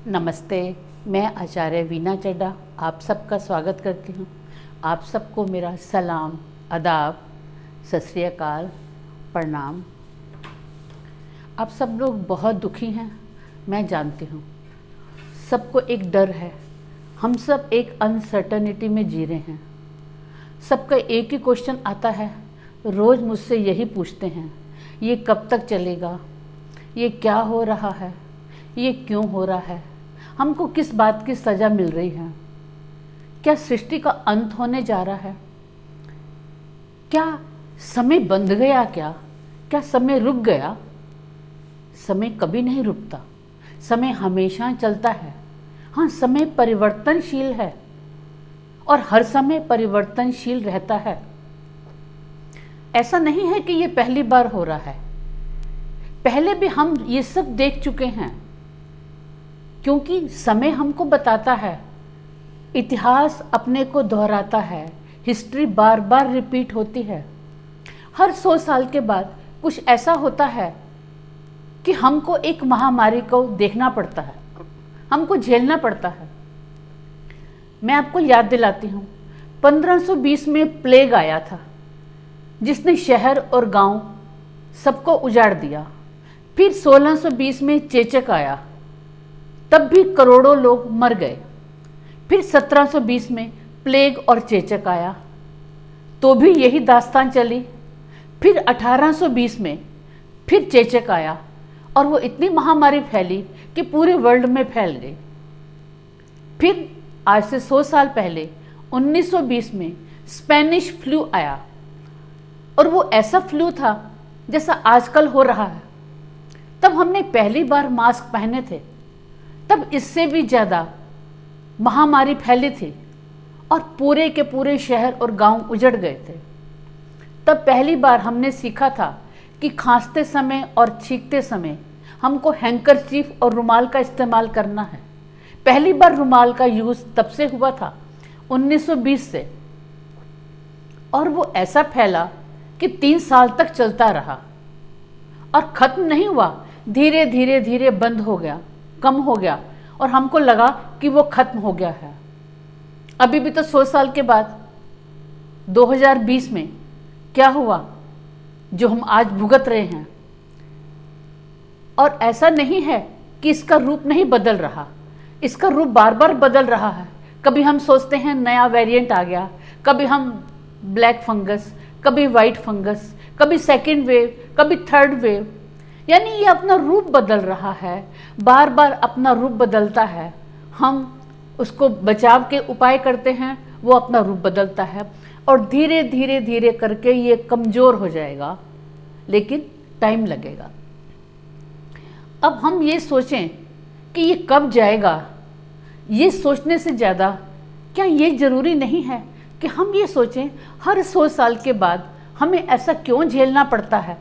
नमस्ते। मैं आचार्य वीना चड्ढा आप सबका स्वागत करती हूँ। आप सबको मेरा सलाम, आदाब, सत श्री अकाल, प्रणाम। आप सब लोग बहुत दुखी हैं, मैं जानती हूँ। सबको एक डर है, हम सब एक अनसर्टनिटी में जी रहे हैं। सबका एक ही क्वेश्चन आता है, रोज़ मुझसे यही पूछते हैं, ये कब तक चलेगा, ये क्या हो रहा है, ये क्यों हो रहा है, हमको किस बात की सज़ा मिल रही है, क्या सृष्टि का अंत होने जा रहा है, क्या समय बंध गया, क्या समय रुक गया। समय कभी नहीं रुकता, समय हमेशा चलता है। हाँ, समय परिवर्तनशील है और हर समय परिवर्तनशील रहता है। ऐसा नहीं है कि ये पहली बार हो रहा है, पहले भी हम ये सब देख चुके हैं। क्योंकि समय हमको बताता है, इतिहास अपने को दोहराता है, हिस्ट्री बार बार रिपीट होती है। हर 100 साल के बाद कुछ ऐसा होता है कि हमको एक महामारी को देखना पड़ता है, हमको झेलना पड़ता है। मैं आपको याद दिलाती हूँ, 1520 में प्लेग आया था, जिसने शहर और गांव सबको उजाड़ दिया। फिर 1620 में चेचक आया, तब भी करोड़ों लोग मर गए। फिर 1720 में प्लेग और चेचक आया, तो भी यही दास्तान चली। फिर 1820 में फिर चेचक आया और वो इतनी महामारी फैली कि पूरे वर्ल्ड में फैल गई। फिर आज से 100 साल पहले 1920 में स्पेनिश फ्लू आया, और वो ऐसा फ्लू था जैसा आजकल हो रहा है। तब हमने पहली बार मास्क पहने थे, तब इससे भी ज़्यादा महामारी फैली थी और पूरे के पूरे शहर और गांव उजड़ गए थे। तब पहली बार हमने सीखा था कि खांसते समय और छींकते समय हमको हैंकरचीफ और रुमाल का इस्तेमाल करना है। पहली बार रुमाल का यूज़ तब से हुआ था 1920 से, और वो ऐसा फैला कि 3 साल तक चलता रहा और ख़त्म नहीं हुआ। धीरे धीरे धीरे बंद हो गया, कम हो गया, और हमको लगा कि वो ख़त्म हो गया है। अभी भी तो 100 साल के बाद 2020 में क्या हुआ जो हम आज भुगत रहे हैं। और ऐसा नहीं है कि इसका रूप नहीं बदल रहा, इसका रूप बार बार बदल रहा है। कभी हम सोचते हैं नया वेरिएंट आ गया, कभी हम ब्लैक फंगस, कभी वाइट फंगस, कभी सेकेंड वेव, कभी थर्ड वेव। यानी ये अपना रूप बदल रहा है, बार बार अपना रूप बदलता है। हम उसको बचाव के उपाय करते हैं, वो अपना रूप बदलता है, और धीरे धीरे धीरे करके ये कमज़ोर हो जाएगा, लेकिन टाइम लगेगा। अब हम ये सोचें कि ये कब जाएगा, ये सोचने से ज़्यादा क्या ये ज़रूरी नहीं है कि हम ये सोचें हर 100 साल के बाद हमें ऐसा क्यों झेलना पड़ता है।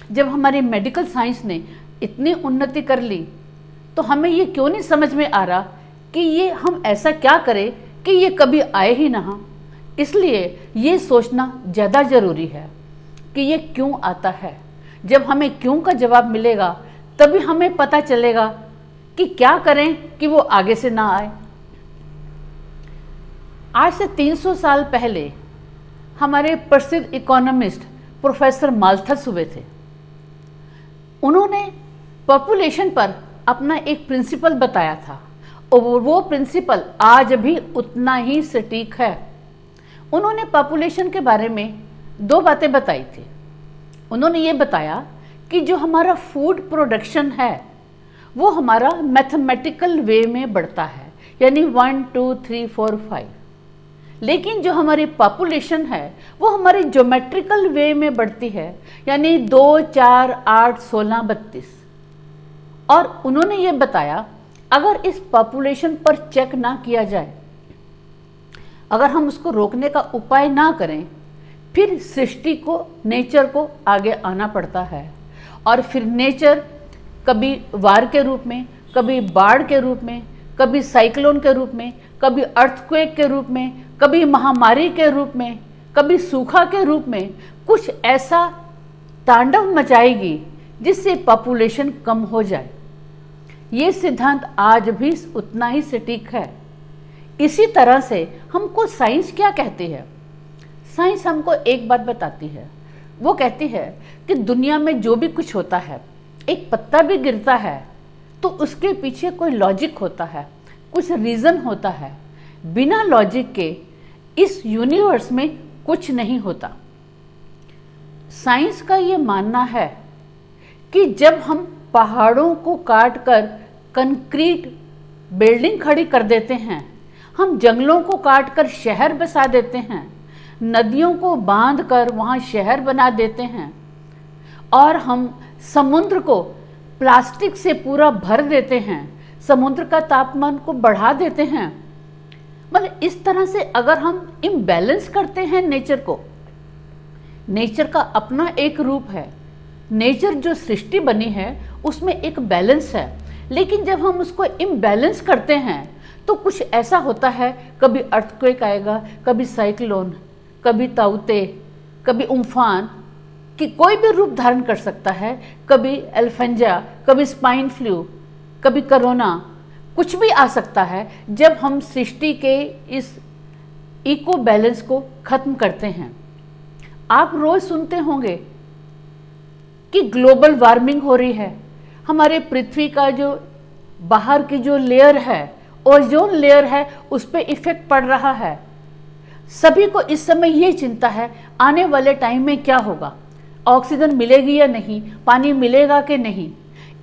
जब हमारी मेडिकल साइंस ने इतनी उन्नति कर ली, तो हमें ये क्यों नहीं समझ में आ रहा कि ये हम ऐसा क्या करें कि ये कभी आए ही ना। इसलिए ये सोचना ज़्यादा ज़रूरी है कि ये क्यों आता है। जब हमें क्यों का जवाब मिलेगा, तभी हमें पता चलेगा कि क्या करें कि वो आगे से ना आए। आज से 300 साल पहले हमारे प्रसिद्ध इकोनॉमिस्ट प्रोफेसर माल्थस हुए थे। उन्होंने पॉपुलेशन पर अपना एक प्रिंसिपल बताया था, और वो प्रिंसिपल आज भी उतना ही सटीक है। उन्होंने पॉपुलेशन के बारे में 2 बातें बताई थी। उन्होंने ये बताया कि जो हमारा फूड प्रोडक्शन है वो हमारा मैथमेटिकल वे में बढ़ता है, यानी 1 2 3 4 5, लेकिन जो हमारी पॉपुलेशन है वो हमारी ज्योमेट्रिकल वे में बढ़ती है, यानी 2 4 8 16 32। और उन्होंने ये बताया, अगर इस पॉपुलेशन पर चेक ना किया जाए, अगर हम उसको रोकने का उपाय ना करें, फिर सृष्टि को, नेचर को आगे आना पड़ता है। और फिर नेचर कभी वार के रूप में, कभी बाढ़ के रूप में, कभी साइक्लोन के रूप में, कभी अर्थक्वेक के रूप में, कभी महामारी के रूप में, कभी सूखा के रूप में कुछ ऐसा तांडव मचाएगी जिससे पॉपुलेशन कम हो जाए। ये सिद्धांत आज भी उतना ही सटीक है। इसी तरह से हमको साइंस क्या कहती है? साइंस हमको एक बात बताती है, वो कहती है कि दुनिया में जो भी कुछ होता है, एक पत्ता भी गिरता है तो उसके पीछे कोई लॉजिक होता है, कुछ रीज़न होता है। बिना लॉजिक के इस यूनिवर्स में कुछ नहीं होता। साइंस का ये मानना है कि जब हम पहाड़ों को काट कर कंक्रीट बिल्डिंग खड़ी कर देते हैं, हम जंगलों को काट कर शहर बसा देते हैं, नदियों को बांध कर वहाँ शहर बना देते हैं, और हम समुद्र को प्लास्टिक से पूरा भर देते हैं, समुद्र का तापमान को बढ़ा देते हैं। मतलब इस तरह से अगर हम इम्बैलेंस करते हैं नेचर को, नेचर का अपना एक रूप है, नेचर जो सृष्टि बनी है उसमें एक बैलेंस है, लेकिन जब हम उसको इम्बैलेंस करते हैं तो कुछ ऐसा होता है, कभी अर्थक्वेक आएगा, कभी साइक्लोन, कभी ताउते, कभी उम्फान, कि कोई भी रूप धारण कर सकता है, कभी एल्फेंजा, कभी स्वाइन फ्लू, कभी कोरोना, कुछ भी आ सकता है जब हम सृष्टि के इस इको बैलेंस को खत्म करते हैं। आप रोज सुनते होंगे कि ग्लोबल वार्मिंग हो रही है, हमारे पृथ्वी का जो बाहर की जो लेयर है, ओजोन लेयर है, उस पर इफेक्ट पड़ रहा है। सभी को इस समय ये चिंता है आने वाले टाइम में क्या होगा, ऑक्सीजन मिलेगी या नहीं, पानी मिलेगा कि नहीं,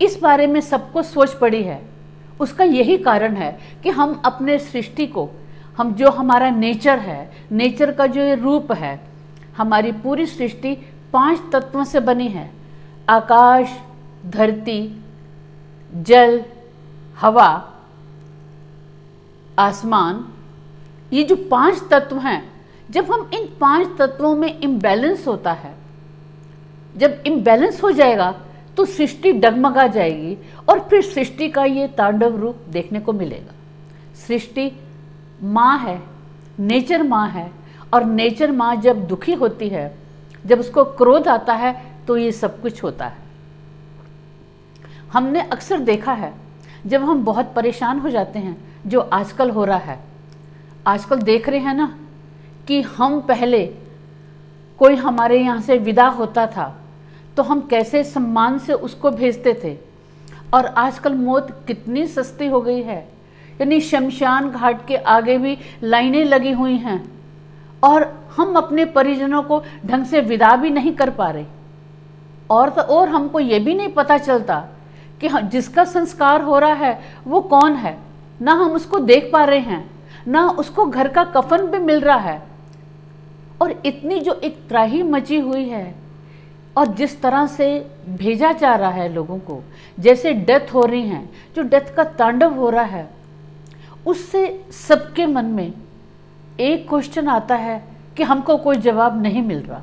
इस बारे में सबको सोच पड़ी है। उसका यही कारण है कि हम अपने सृष्टि को, हम जो हमारा नेचर है, नेचर का जो ये रूप है, हमारी पूरी सृष्टि 5 तत्वों से बनी है। आकाश, धरती, जल, हवा, आसमान, ये जो 5 तत्व हैं, जब हम इन 5 तत्वों में इम्बैलेंस होता है, जब इम्बैलेंस हो जाएगा तो सृष्टि डगमगा जाएगी और फिर सृष्टि का ये तांडव रूप देखने को मिलेगा। सृष्टि माँ है, नेचर माँ है, और नेचर माँ जब दुखी होती है, जब उसको क्रोध आता है तो ये सब कुछ होता है। हमने अक्सर देखा है जब हम बहुत परेशान हो जाते हैं, जो आजकल हो रहा है, आजकल देख रहे हैं ना कि हम पहले कोई हमारे यहाँ से विदा होता था तो हम कैसे सम्मान से उसको भेजते थे, और आजकल मौत कितनी सस्ती हो गई है। यानी शमशान घाट के आगे भी लाइनें लगी हुई हैं और हम अपने परिजनों को ढंग से विदा भी नहीं कर पा रहे। और तो और हमको ये भी नहीं पता चलता कि जिसका संस्कार हो रहा है वो कौन है, ना हम उसको देख पा रहे हैं, ना उसको घर का कफन भी मिल रहा है। और इतनी जो एक त्राही मची हुई है, और जिस तरह से भेजा जा रहा है लोगों को, जैसे डेथ हो रही हैं, जो डेथ का तांडव हो रहा है, उससे सबके मन में एक क्वेश्चन आता है कि हमको कोई जवाब नहीं मिल रहा।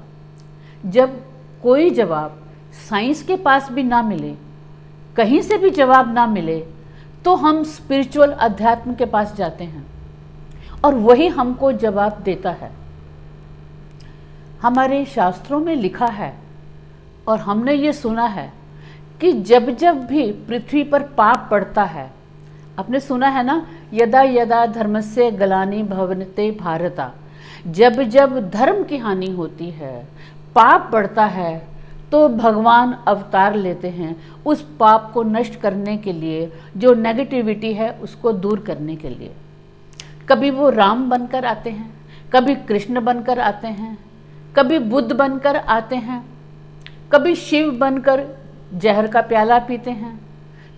जब कोई जवाब साइंस के पास भी ना मिले, कहीं से भी जवाब ना मिले, तो हम स्पिरिचुअल अध्यात्म के पास जाते हैं और वही हमको जवाब देता है। हमारे शास्त्रों में लिखा है और हमने ये सुना है कि जब जब भी पृथ्वी पर पाप पड़ता है, आपने सुना है ना, यदा यदा धर्मस्य ग्लानि भवते भारता, जब जब धर्म की हानि होती है, पाप बढ़ता है, तो भगवान अवतार लेते हैं उस पाप को नष्ट करने के लिए, जो नेगेटिविटी है उसको दूर करने के लिए। कभी वो राम बनकर आते हैं, कभी कृष्ण बनकर आते हैं, कभी बुद्ध बनकर आते हैं, कभी शिव बनकर जहर का प्याला पीते हैं,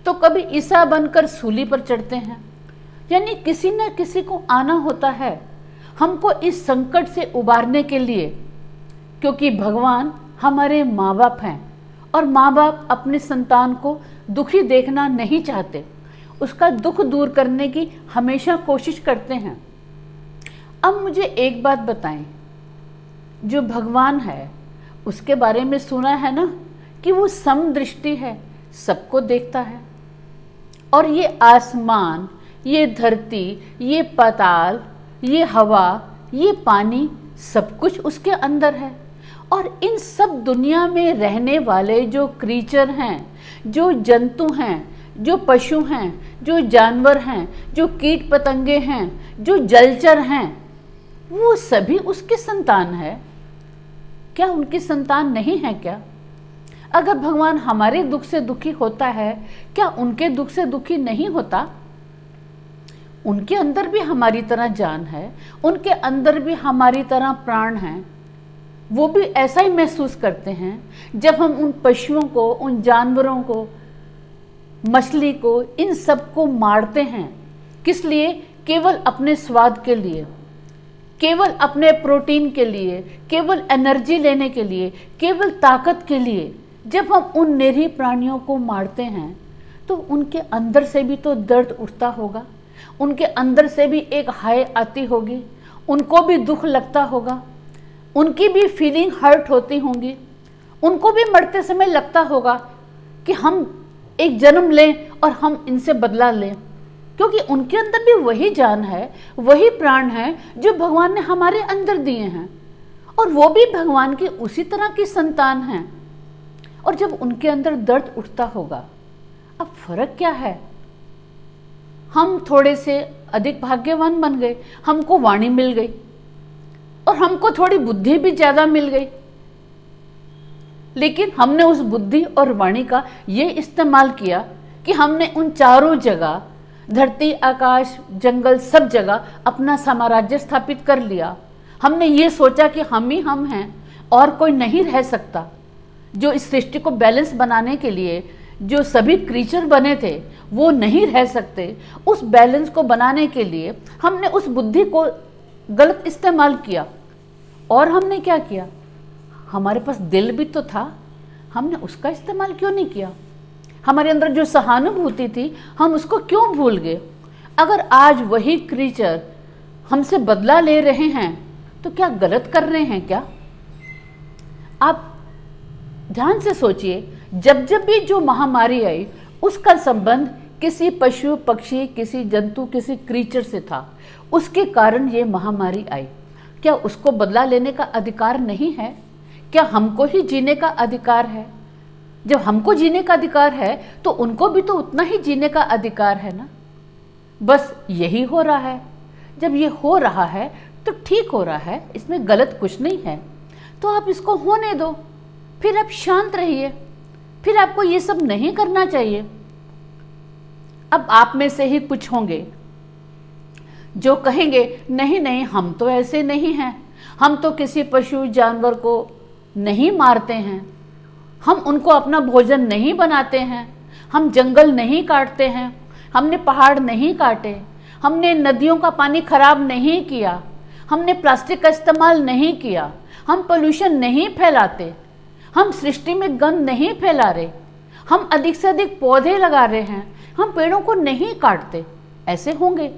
तो कभी ईसा बनकर सूली पर चढ़ते हैं। यानी किसी न किसी को आना होता है हमको इस संकट से उबारने के लिए, क्योंकि भगवान हमारे माँ बाप हैं और माँ बाप अपने संतान को दुखी देखना नहीं चाहते, उसका दुख दूर करने की हमेशा कोशिश करते हैं। अब मुझे एक बात बताएं, जो भगवान है उसके बारे में सुना है ना कि वो समदृष्टि है, सबको देखता है, और ये आसमान, ये धरती, ये पाताल, ये हवा, ये पानी, सब कुछ उसके अंदर है। और इन सब दुनिया में रहने वाले जो क्रीचर हैं, जो जंतु हैं, जो पशु हैं, जो जानवर हैं, जो कीट पतंगे हैं, जो जलचर हैं, वो सभी उसके संतान है। क्या उनकी संतान नहीं है क्या? अगर भगवान हमारे दुख से दुखी होता है, क्या उनके दुख से दुखी नहीं होता? उनके अंदर भी हमारी तरह जान है, उनके अंदर भी हमारी तरह प्राण हैं। वो भी ऐसा ही महसूस करते हैं जब हम उन पशुओं को, उन जानवरों को, मछली को, इन सब को मारते हैं। किस लिए? केवल अपने स्वाद के लिए, केवल अपने प्रोटीन के लिए, केवल एनर्जी लेने के लिए, केवल ताकत के लिए। जब हम उन निरीह प्राणियों को मारते हैं तो उनके अंदर से भी तो दर्द उठता होगा, उनके अंदर से भी एक हाय आती होगी, उनको भी दुख लगता होगा, उनकी भी फीलिंग हर्ट होती होंगी, उनको भी मरते समय लगता होगा कि हम एक जन्म लें और हम इनसे बदला लें, क्योंकि उनके अंदर भी वही जान है, वही प्राण है जो भगवान ने हमारे अंदर दिए हैं, और वो भी भगवान की उसी तरह की संतान हैं। और जब उनके अंदर दर्द उठता होगा, अब फर्क क्या है? हम थोड़े से अधिक भाग्यवान बन गए, हमको वाणी मिल गई और हमको थोड़ी बुद्धि भी ज्यादा मिल गई, लेकिन हमने उस बुद्धि और वाणी का ये इस्तेमाल किया कि हमने उन चारों जगह, धरती, आकाश, जंगल, सब जगह अपना साम्राज्य स्थापित कर लिया। हमने ये सोचा कि हम ही हम हैं और कोई नहीं रह सकता। जो इस सृष्टि को बैलेंस बनाने के लिए जो सभी क्रीचर बने थे वो नहीं रह सकते। उस बैलेंस को बनाने के लिए हमने उस बुद्धि को गलत इस्तेमाल किया। और हमने क्या किया? हमारे पास दिल भी तो था, हमने उसका इस्तेमाल क्यों नहीं किया? हमारे अंदर जो सहानुभूति थी, हम उसको क्यों भूल गए? अगर आज वही क्रीचर हमसे बदला ले रहे हैं तो क्या गलत कर रहे हैं क्या? आप ध्यान से सोचिए, जब जब भी जो महामारी आई उसका संबंध किसी पशु, पक्षी, किसी जंतु, किसी क्रीचर से था, उसके कारण ये महामारी आई। क्या उसको बदला लेने का अधिकार नहीं है? क्या हमको ही जीने का अधिकार है? जब हमको जीने का अधिकार है तो उनको भी तो उतना ही जीने का अधिकार है ना। बस यही हो रहा है। जब ये हो रहा है तो ठीक हो रहा है, इसमें गलत कुछ नहीं है, तो आप इसको होने दो, फिर आप शांत रहिए, फिर आपको ये सब नहीं करना चाहिए। अब आप में से ही कुछ होंगे जो कहेंगे नहीं नहीं, हम तो ऐसे नहीं हैं, हम तो किसी पशु जानवर को नहीं मारते हैं, हम उनको अपना भोजन नहीं बनाते हैं, हम जंगल नहीं काटते हैं, हमने पहाड़ नहीं काटे, हमने नदियों का पानी खराब नहीं किया, हमने प्लास्टिक का इस्तेमाल नहीं किया, हम पोल्यूशन नहीं फैलाते, हम सृष्टि में गंद नहीं फैला रहे, हम अधिक से अधिक पौधे लगा रहे हैं, हम पेड़ों को नहीं काटते। ऐसे होंगे,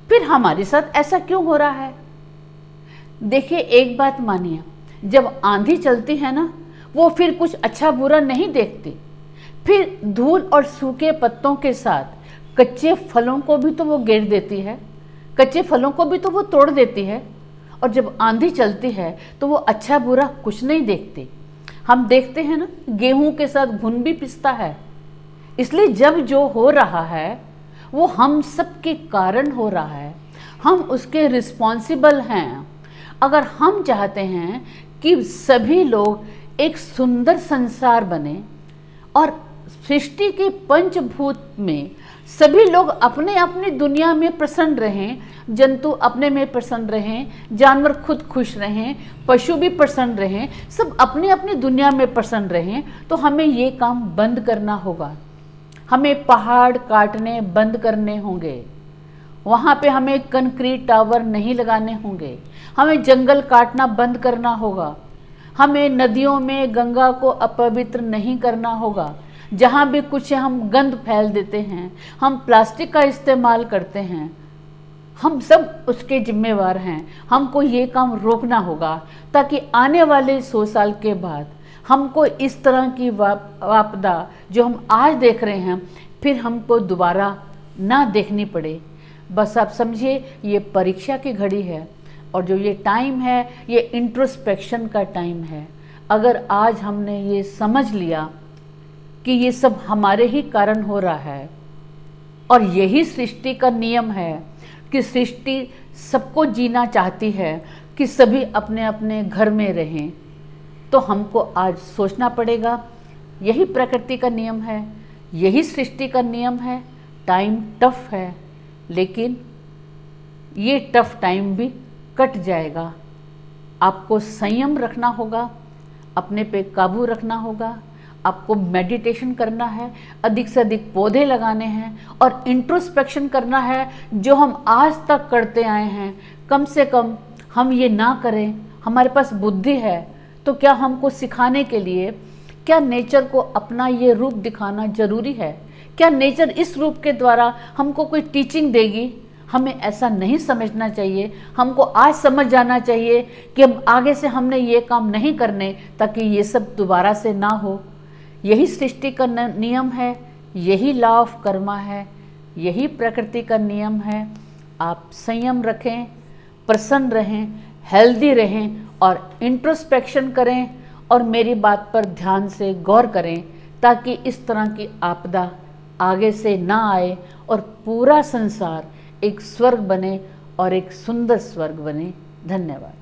फिर हमारे साथ ऐसा क्यों हो रहा है? देखिए, एक बात मानिए, जब आंधी चलती है ना, वो फिर कुछ अच्छा बुरा नहीं देखती, फिर धूल और सूखे पत्तों के साथ कच्चे फलों को भी तो वो गिर देती है, कच्चे फलों को भी तो वो तोड़ देती है। और जब आंधी चलती है तो वो अच्छा बुरा कुछ नहीं देखती। हम देखते हैं ना, गेहूं के साथ घुन भी पिसता है। इसलिए जब जो हो रहा है वो हम सब के कारण हो रहा है, हम उसके रिस्पॉन्सिबल हैं। अगर हम चाहते हैं कि सभी लोग एक सुंदर संसार बने और सृष्टि के पंचभूत में सभी लोग अपने अपनी दुनिया में प्रसन्न रहें, जंतु अपने में प्रसन्न रहें, जानवर खुद खुश रहें, पशु भी प्रसन्न रहें, सब अपने अपनी दुनिया में प्रसन्न रहें, तो हमें ये काम बंद करना होगा। हमें पहाड़ काटने बंद करने होंगे, वहाँ पे हमें कंक्रीट टावर नहीं लगाने होंगे, हमें जंगल काटना बंद करना होगा, हमें नदियों में गंगा को अपवित्र नहीं करना होगा। जहाँ भी कुछ हम गंद फैल देते हैं, हम प्लास्टिक का इस्तेमाल करते हैं, हम सब उसके जिम्मेवार हैं। हमको ये काम रोकना होगा ताकि आने वाले 100 साल के बाद हमको इस तरह की आपदा जो हम आज देख रहे हैं फिर हमको दोबारा ना देखनी पड़े। बस आप समझिए, ये परीक्षा की घड़ी है और जो ये टाइम है ये इंट्रोस्पेक्शन का टाइम है। अगर आज हमने ये समझ लिया कि ये सब हमारे ही कारण हो रहा है और यही सृष्टि का नियम है कि सृष्टि सबको जीना चाहती है कि सभी अपने अपने घर में रहें। तो हमको आज सोचना पड़ेगा, यही प्रकृति का नियम है, यही सृष्टि का नियम है। टाइम टफ है, लेकिन ये टफ टाइम भी कट जाएगा। आपको संयम रखना होगा, अपने पे काबू रखना होगा, आपको मेडिटेशन करना है, अधिक से अधिक पौधे लगाने हैं और इंट्रोस्पेक्शन करना है जो हम आज तक करते आए हैं। कम से कम हम ये ना करें। हमारे पास बुद्धि है तो क्या हमको सिखाने के लिए क्या नेचर को अपना ये रूप दिखाना जरूरी है? क्या नेचर इस रूप के द्वारा हमको कोई टीचिंग देगी? हमें ऐसा नहीं समझना चाहिए। हमको आज समझ जाना चाहिए कि हम आगे से हमने ये काम नहीं करने, ताकि ये सब दोबारा से ना हो। यही सृष्टि का नियम है, यही लॉ ऑफ कर्मा है, यही प्रकृति का नियम है। आप संयम रखें, प्रसन्न रहें, हेल्दी रहें और इंट्रोस्पेक्शन करें और मेरी बात पर ध्यान से गौर करें, ताकि इस तरह की आपदा आगे से ना आए और पूरा संसार एक स्वर्ग बने और एक सुंदर स्वर्ग बने। धन्यवाद।